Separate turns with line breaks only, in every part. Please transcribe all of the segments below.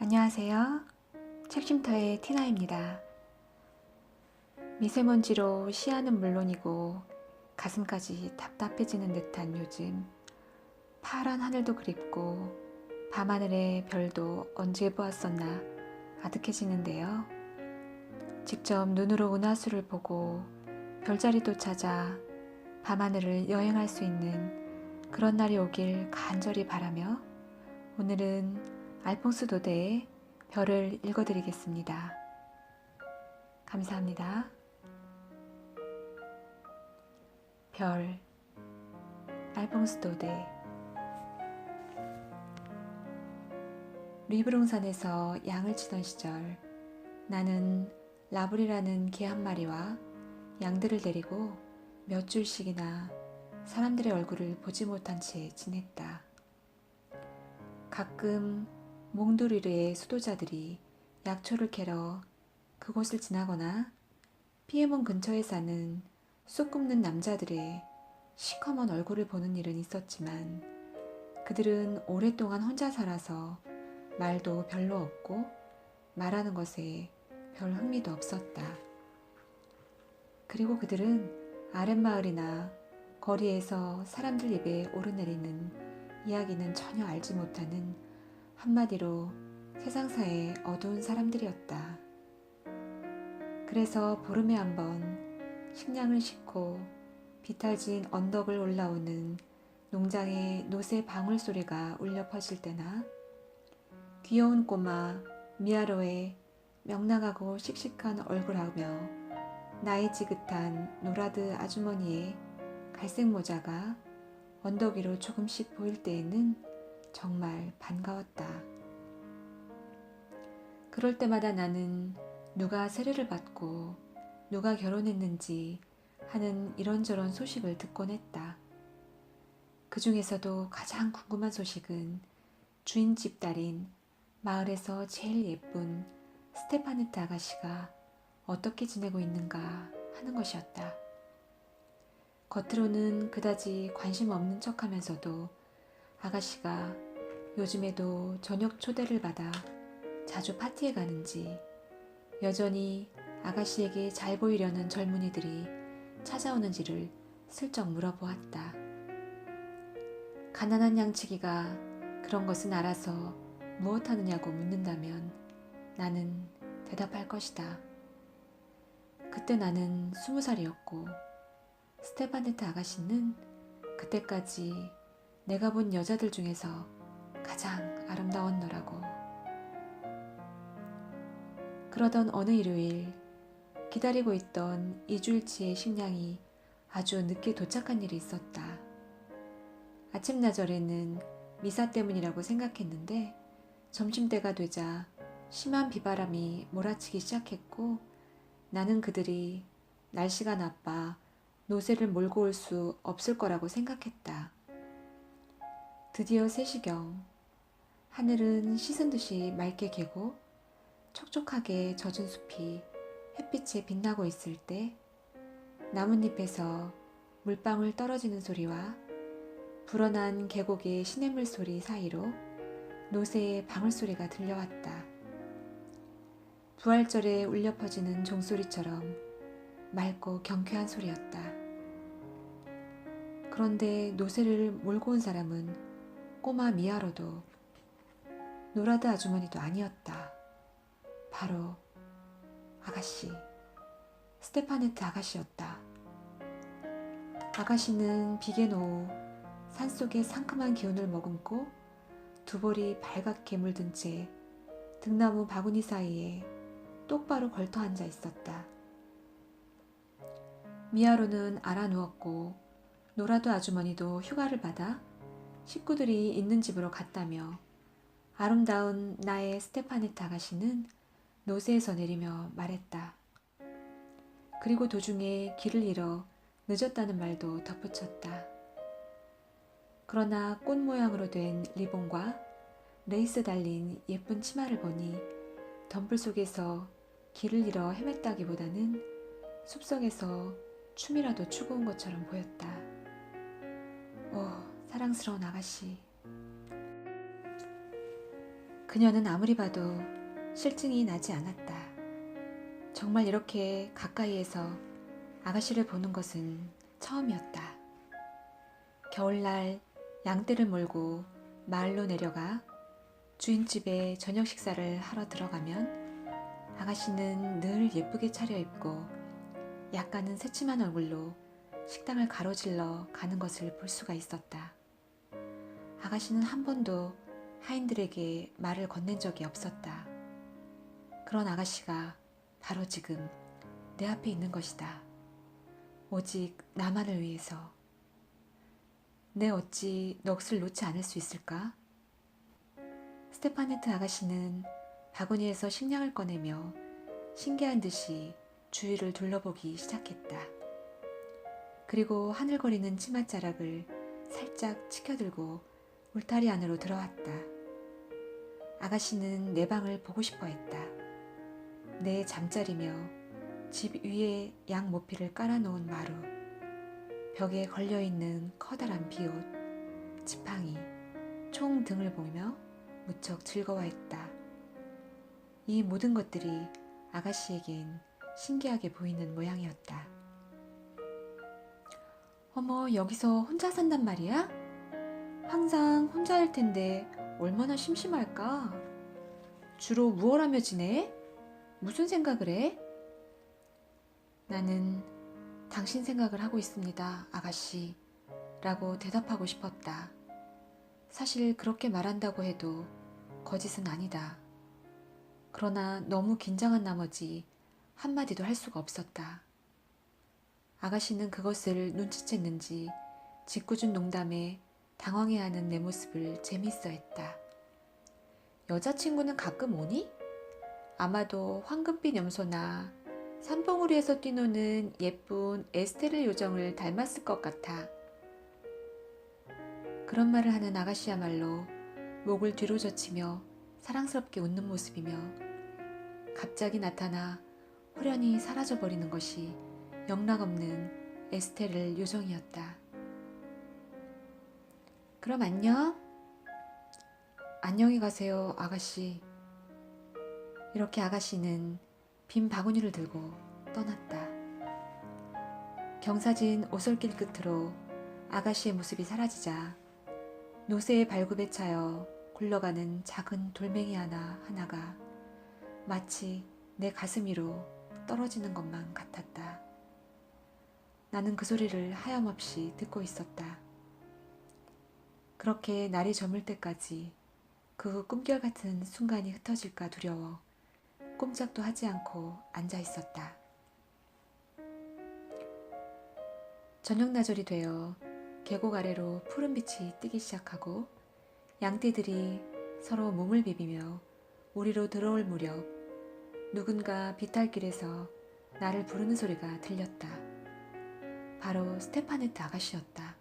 안녕하세요. 책쉼터의 티나입니다. 미세먼지로 시야는 물론이고 가슴까지 답답해지는 듯한 요즘, 파란 하늘도 그립고 밤하늘의 별도 언제 보았었나 아득해지는데요. 직접 눈으로 은하수를 보고 별자리도 찾아 밤하늘을 여행할 수 있는 그런 날이 오길 간절히 바라며 오늘은 알퐁스 도데의 별을 읽어드리겠습니다. 감사합니다. 별, 알퐁스 도데. 리브롱산에서 양을 치던 시절, 나는 라블이라는 개 한 마리와 양들을 데리고 몇 줄씩이나 사람들의 얼굴을 보지 못한 채 지냈다. 가끔 몽두르르의 수도자들이 약초를 캐러 그곳을 지나거나 피에몬 근처에 사는 쑥 굽는 남자들의 시커먼 얼굴을 보는 일은 있었지만 그들은 오랫동안 혼자 살아서 말도 별로 없고 말하는 것에 별 흥미도 없었다. 그리고 그들은 아랫마을이나 거리에서 사람들 입에 오르내리는 이야기는 전혀 알지 못하는 한마디로 세상사의 어두운 사람들이었다. 그래서 보름에 한 번 식량을 싣고 비탈진 언덕을 올라오는 농장의 노새 방울 소리가 울려 퍼질 때나 귀여운 꼬마 미아로의 명랑하고 씩씩한 얼굴하며 나이 지긋한 노라드 아주머니의 갈색 모자가 언덕 위로 조금씩 보일 때에는 정말 반가웠다. 그럴 때마다 나는 누가 세례를 받고 누가 결혼했는지 하는 이런저런 소식을 듣곤 했다. 그 중에서도 가장 궁금한 소식은 주인집 딸인 마을에서 제일 예쁜 스테파네트 아가씨가 어떻게 지내고 있는가 하는 것이었다. 겉으로는 그다지 관심 없는 척하면서도 아가씨가 요즘에도 저녁 초대를 받아 자주 파티에 가는지, 여전히 아가씨에게 잘 보이려는 젊은이들이 찾아오는지를 슬쩍 물어보았다. 가난한 양치기가 그런 것은 알아서 무엇하느냐고 묻는다면 나는 대답할 것이다. 그때 나는 20살이었고 스테파네트 아가씨는 그때까지 내가 본 여자들 중에서 가장 아름다웠노라고. 그러던 어느 일요일, 기다리고 있던 2주일치의 식량이 아주 늦게 도착한 일이 있었다. 아침나절에는 미사 때문이라고 생각했는데 점심때가 되자 심한 비바람이 몰아치기 시작했고 나는 그들이 날씨가 나빠 노새를 몰고 올 수 없을 거라고 생각했다. 드디어 3시경, 하늘은 씻은 듯이 맑게 개고 촉촉하게 젖은 숲이 햇빛에 빛나고 있을 때 나뭇잎에서 물방울 떨어지는 소리와 불어난 계곡의 시냇물 소리 사이로 노새의 방울소리가 들려왔다. 부활절에 울려 퍼지는 종소리처럼 맑고 경쾌한 소리였다. 그런데 노새를 몰고 온 사람은 꼬마 미아로도 노라드 아주머니도 아니었다. 바로 아가씨, 스테파네트 아가씨였다. 아가씨는 비계 노후 산속의 상큼한 기운을 머금고 두 볼이 발갛게 물든 채 등나무 바구니 사이에 똑바로 걸터 앉아 있었다. 미아로는 알아 누웠고 노라드 아주머니도 휴가를 받아 식구들이 있는 집으로 갔다며 아름다운 나의 스테파네트 아가씨는 노새에서 내리며 말했다. 그리고 도중에 길을 잃어 늦었다는 말도 덧붙였다. 그러나 꽃 모양으로 된 리본과 레이스 달린 예쁜 치마를 보니 덤불 속에서 길을 잃어 헤맸다기보다는 숲속에서 춤이라도 추고 온 것처럼 보였다. 오, 사랑스러운 아가씨. 그녀는 아무리 봐도 실증이 나지 않았다. 정말 이렇게 가까이에서 아가씨를 보는 것은 처음이었다. 겨울날 양떼를 몰고 마을로 내려가 주인집에 저녁 식사를 하러 들어가면 아가씨는 늘 예쁘게 차려입고 약간은 새침한 얼굴로 식당을 가로질러 가는 것을 볼 수가 있었다. 아가씨는 한 번도 하인들에게 말을 건넨 적이 없었다. 그런 아가씨가 바로 지금 내 앞에 있는 것이다. 오직 나만을 위해서. 내 어찌 넋을 놓지 않을 수 있을까? 스테파네트 아가씨는 바구니에서 식량을 꺼내며 신기한 듯이 주위를 둘러보기 시작했다. 그리고 하늘거리는 치맛자락을 살짝 치켜들고 울타리 안으로 들어왔다. 아가씨는 내 방을 보고 싶어 했다. 내 잠자리며 집 위에 양 모피를 깔아놓은 마루, 벽에 걸려있는 커다란 비옷, 지팡이, 총 등을 보며 무척 즐거워했다. 이 모든 것들이 아가씨에겐 신기하게 보이는 모양이었다. 어머, 여기서 혼자 산단 말이야? 항상 혼자일 텐데 얼마나 심심할까? 주로 무얼 하며 지내? 무슨 생각을 해? 나는 당신 생각을 하고 있습니다, 아가씨. 라고 대답하고 싶었다. 사실 그렇게 말한다고 해도 거짓은 아니다. 그러나 너무 긴장한 나머지 한마디도 할 수가 없었다. 아가씨는 그것을 눈치챘는지 짓궂은 농담에 당황해하는 내 모습을 재미있어 했다. 여자친구는 가끔 오니? 아마도 황금빛 염소나 산봉우리에서 뛰노는 예쁜 에스테르 요정을 닮았을 것 같아. 그런 말을 하는 아가씨야말로 목을 뒤로 젖히며 사랑스럽게 웃는 모습이며 갑자기 나타나 호련히 사라져버리는 것이 영락없는 에스테르 요정이었다. 그럼 안녕? 안녕히 가세요, 아가씨. 이렇게 아가씨는 빈 바구니를 들고 떠났다. 경사진 오솔길 끝으로 아가씨의 모습이 사라지자 노새의 발굽에 차여 굴러가는 작은 돌멩이 하나가 마치 내 가슴 위로 떨어지는 것만 같았다. 나는 그 소리를 하염없이 듣고 있었다. 그렇게 날이 저물 때까지 그 꿈결 같은 순간이 흩어질까 두려워 꼼짝도 하지 않고 앉아 있었다. 저녁나절이 되어 계곡 아래로 푸른 빛이 뜨기 시작하고 양떼들이 서로 몸을 비비며 우리로 들어올 무렵 누군가 비탈길에서 나를 부르는 소리가 들렸다. 바로 스테파네트 아가씨였다.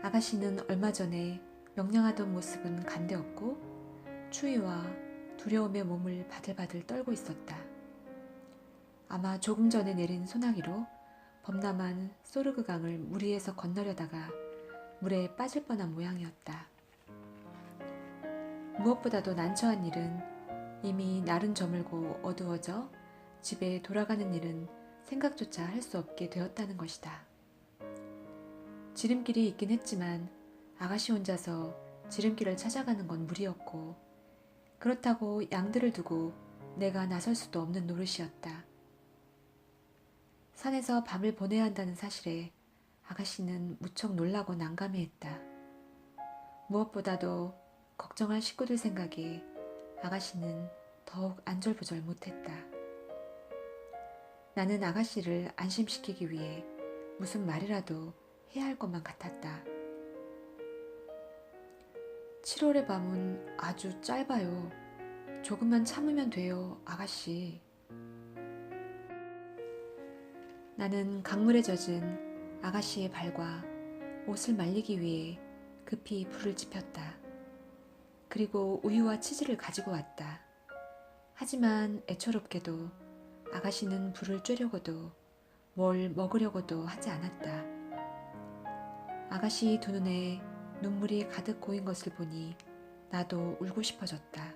아가씨는 얼마 전에 명령하던 모습은 간데없고 추위와 두려움에 몸을 바들바들 떨고 있었다. 아마 조금 전에 내린 소나기로 범람한 소르그강을 물 위에서 건너려다가 물에 빠질 뻔한 모양이었다. 무엇보다도 난처한 일은 이미 날은 저물고 어두워져 집에 돌아가는 일은 생각조차 할 수 없게 되었다는 것이다. 지름길이 있긴 했지만 아가씨 혼자서 지름길을 찾아가는 건 무리였고 그렇다고 양들을 두고 내가 나설 수도 없는 노릇이었다. 산에서 밤을 보내야 한다는 사실에 아가씨는 무척 놀라고 난감해했다. 무엇보다도 걱정할 식구들 생각에 아가씨는 더욱 안절부절 못했다. 나는 아가씨를 안심시키기 위해 무슨 말이라도 해야 할 것만 같았다. 7월의 밤은 아주 짧아요. 조금만 참으면 돼요, 아가씨. 나는 강물에 젖은 아가씨의 발과 옷을 말리기 위해 급히 불을 지폈다. 그리고 우유와 치즈를 가지고 왔다. 하지만 애처롭게도 아가씨는 불을 쬐려고도 뭘 먹으려고도 하지 않았다. 아가씨 두 눈에 눈물이 가득 고인 것을 보니 나도 울고 싶어졌다.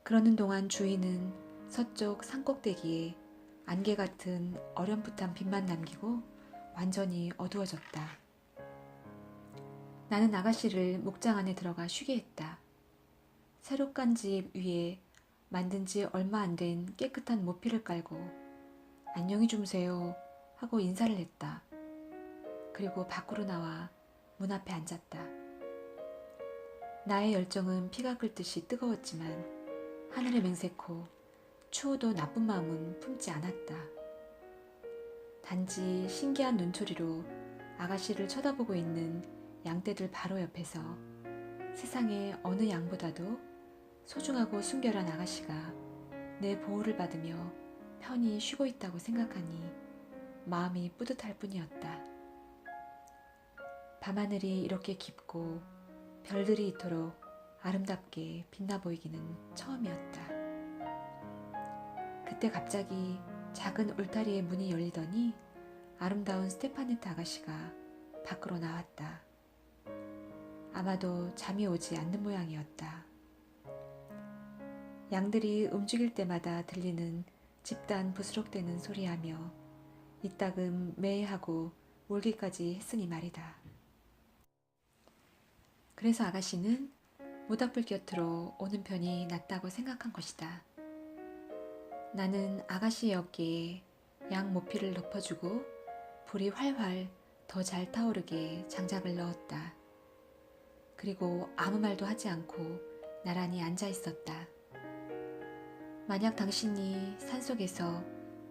그러는 동안 주위는 서쪽 산꼭대기에 안개 같은 어렴풋한 빛만 남기고 완전히 어두워졌다. 나는 아가씨를 목장 안에 들어가 쉬게 했다. 새로 깐 집 위에 만든 지 얼마 안 된 깨끗한 모피를 깔고 안녕히 주무세요 하고 인사를 했다. 그리고 밖으로 나와 문 앞에 앉았다. 나의 열정은 피가 끓듯이 뜨거웠지만 하늘에 맹세코 추워도 나쁜 마음은 품지 않았다. 단지 신기한 눈초리로 아가씨를 쳐다보고 있는 양떼들 바로 옆에서 세상의 어느 양보다도 소중하고 순결한 아가씨가 내 보호를 받으며 편히 쉬고 있다고 생각하니 마음이 뿌듯할 뿐이었다. 밤하늘이 이렇게 깊고 별들이 이토록 아름답게 빛나 보이기는 처음이었다. 그때 갑자기 작은 울타리의 문이 열리더니 아름다운 스테파네트 아가씨가 밖으로 나왔다. 아마도 잠이 오지 않는 모양이었다. 양들이 움직일 때마다 들리는 집단 부스럭대는 소리하며 이따금 매하고 울기까지 했으니 말이다. 그래서 아가씨는 모닥불 곁으로 오는 편이 낫다고 생각한 것이다. 나는 아가씨의 어깨에 양 모피를 덮어주고 불이 활활 더 잘 타오르게 장작을 넣었다. 그리고 아무 말도 하지 않고 나란히 앉아 있었다. 만약 당신이 산속에서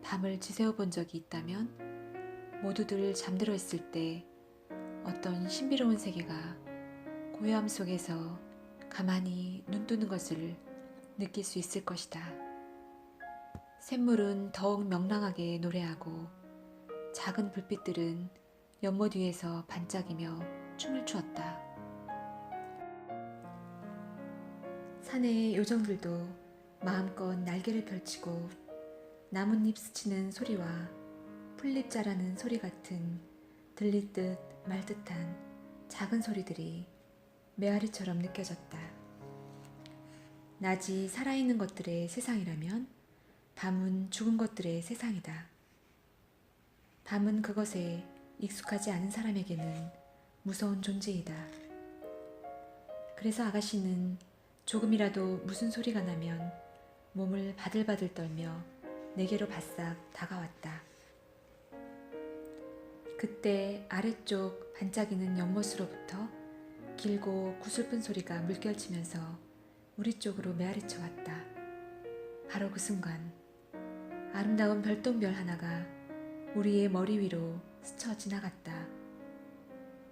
밤을 지새워 본 적이 있다면 모두들 잠들어 있을 때 어떤 신비로운 세계가 고요함 속에서 가만히 눈 뜨는 것을 느낄 수 있을 것이다. 샘물은 더욱 명랑하게 노래하고 작은 불빛들은 연못 위에서 반짝이며 춤을 추었다. 산의 요정들도 마음껏 날개를 펼치고 나뭇잎 스치는 소리와 풀잎 자라는 소리 같은 들릴 듯 말 듯한 작은 소리들이 메아리처럼 느껴졌다. 낮이 살아있는 것들의 세상이라면 밤은 죽은 것들의 세상이다. 밤은 그것에 익숙하지 않은 사람에게는 무서운 존재이다. 그래서 아가씨는 조금이라도 무슨 소리가 나면 몸을 바들바들 떨며 내게로 바싹 다가왔다. 그때 아래쪽 반짝이는 연못으로부터 길고 구슬픈 소리가 물결치면서 우리 쪽으로 메아리쳐 왔다. 바로 그 순간 아름다운 별똥별 하나가 우리의 머리 위로 스쳐 지나갔다.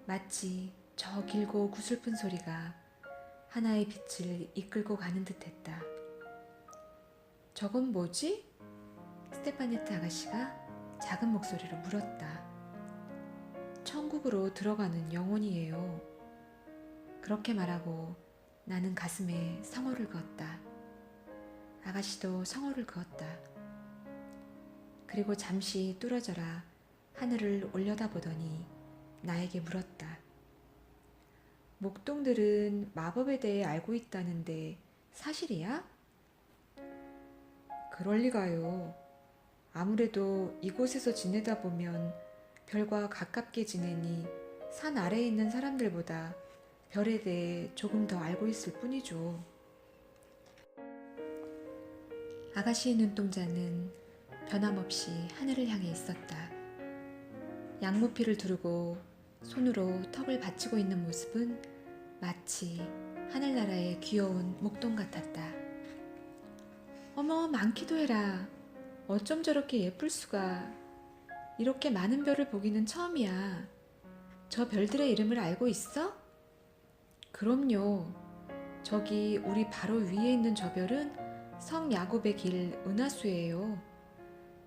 마치 저 길고 구슬픈 소리가 하나의 빛을 이끌고 가는 듯했다. 저건 뭐지? 스테파네트 아가씨가 작은 목소리로 물었다. 천국으로 들어가는 영혼이에요. 그렇게 말하고 나는 가슴에 성호를 그었다. 아가씨도 성호를 그었다. 그리고 잠시 뚫어져라 하늘을 올려다보더니 나에게 물었다. 목동들은 마법에 대해 알고 있다는데 사실이야? 그럴 리가요. 아무래도 이곳에서 지내다 보면 별과 가깝게 지내니 산 아래에 있는 사람들보다 별에 대해 조금 더 알고 있을 뿐이죠. 아가씨의 눈동자는 변함없이 하늘을 향해 있었다. 양모피를 두르고 손으로 턱을 받치고 있는 모습은 마치 하늘나라의 귀여운 목동 같았다. 어머, 많기도 해라. 어쩜 저렇게 예쁠 수가. 이렇게 많은 별을 보기는 처음이야. 저 별들의 이름을 알고 있어? 그럼요. 저기 우리 바로 위에 있는 저 별은 성 야곱의 길 은하수예요.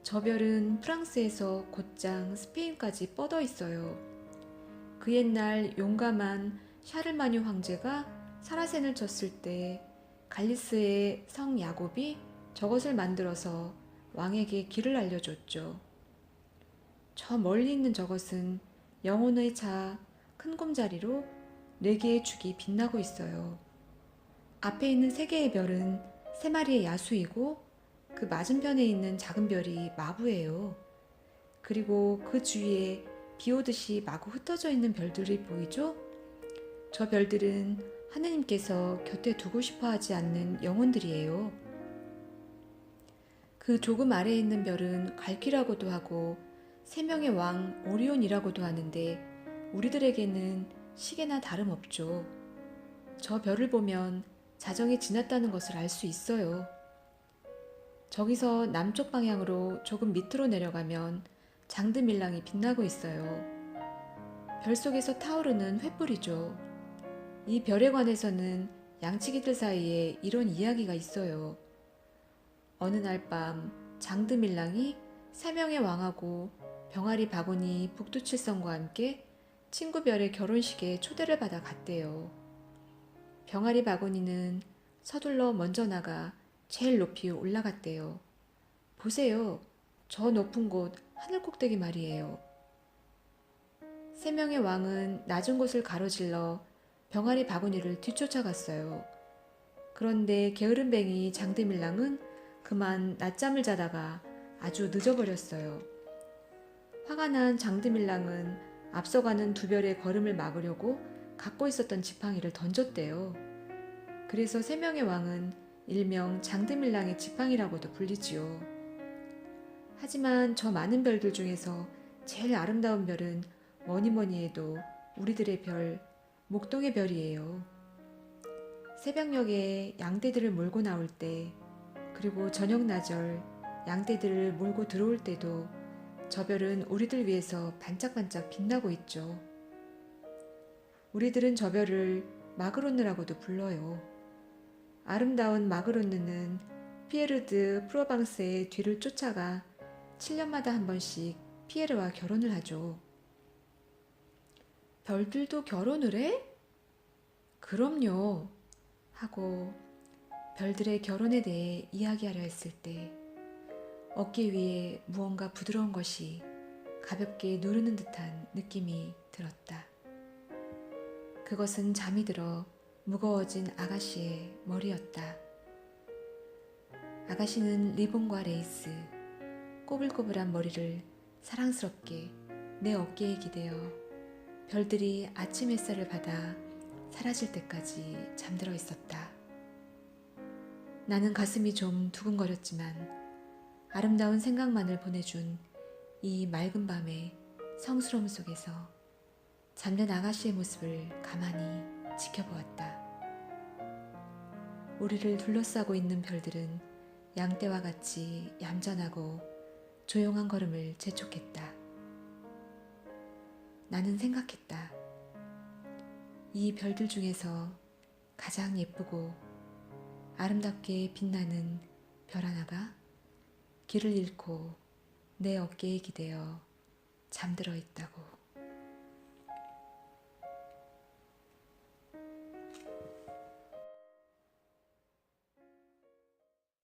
저 별은 프랑스에서 곧장 스페인까지 뻗어 있어요. 그 옛날 용감한 샤르마뉴 황제가 사라센을 쳤을 때 갈리스의 성 야곱이 저것을 만들어서 왕에게 길을 알려줬죠. 저 멀리 있는 저것은 영혼의 차 큰 곰자리로 4개의 축이 빛나고 있어요. 앞에 있는 3개의 별은 3마리의 야수이고 그 맞은편에 있는 작은 별이 마부예요. 그리고 그 주위에 비 오듯이 마구 흩어져 있는 별들이 보이죠? 저 별들은 하느님께서 곁에 두고 싶어 하지 않는 영혼들이에요. 그 조금 아래에 있는 별은 갈퀴라고도 하고 세명의 왕 오리온이라고도 하는데 우리들에게는 시계나 다름없죠. 저 별을 보면 자정이 지났다는 것을 알 수 있어요. 저기서 남쪽 방향으로 조금 밑으로 내려가면 장드밀랑이 빛나고 있어요. 별 속에서 타오르는 횃불이죠. 이 별에 관해서는 양치기들 사이에 이런 이야기가 있어요. 어느 날 밤 장드밀랑이 3명의 왕하고 병아리 바구니 북두칠성과 함께 친구 별의 결혼식에 초대를 받아 갔대요. 병아리 바구니는 서둘러 먼저 나가 제일 높이 올라갔대요. 보세요. 저 높은 곳 하늘 꼭대기 말이에요. 3명의 왕은 낮은 곳을 가로질러 병아리 바구니를 뒤쫓아갔어요. 그런데 게으름뱅이 장드밀랑은 그만 낮잠을 자다가 아주 늦어버렸어요. 화가 난 장드밀랑은 앞서가는 2별의 걸음을 막으려고 갖고 있었던 지팡이를 던졌대요. 그래서 3명의 왕은 일명 장드밀랑의 지팡이라고도 불리지요. 하지만 저 많은 별들 중에서 제일 아름다운 별은 뭐니 해도 우리들의 별, 목동의 별이에요. 새벽녘에 양떼들을 몰고 나올 때, 그리고 저녁나절 양떼들을 몰고 들어올 때도 저 별은 우리들 위해서 반짝반짝 빛나고 있죠. 우리들은 저 별을 마그로느라고도 불러요. 아름다운 마그로느는 피에르 드 프로방스의 뒤를 쫓아가 7년마다 한 번씩 피에르와 결혼을 하죠. 별들도 결혼을 해? 그럼요. 하고 별들의 결혼에 대해 이야기하려 했을 때 어깨 위에 무언가 부드러운 것이 가볍게 누르는 듯한 느낌이 들었다. 그것은 잠이 들어 무거워진 아가씨의 머리였다. 아가씨는 리본과 레이스, 꼬불꼬불한 머리를 사랑스럽게 내 어깨에 기대어 별들이 아침 햇살을 받아 사라질 때까지 잠들어 있었다. 나는 가슴이 좀 두근거렸지만 아름다운 생각만을 보내준 이 맑은 밤의 성스러움 속에서 잠든 아가씨의 모습을 가만히 지켜보았다. 우리를 둘러싸고 있는 별들은 양떼와 같이 얌전하고 조용한 걸음을 재촉했다. 나는 생각했다. 이 별들 중에서 가장 예쁘고 아름답게 빛나는 별 하나가 길을 잃고 내 어깨에 기대어 잠들어 있다고.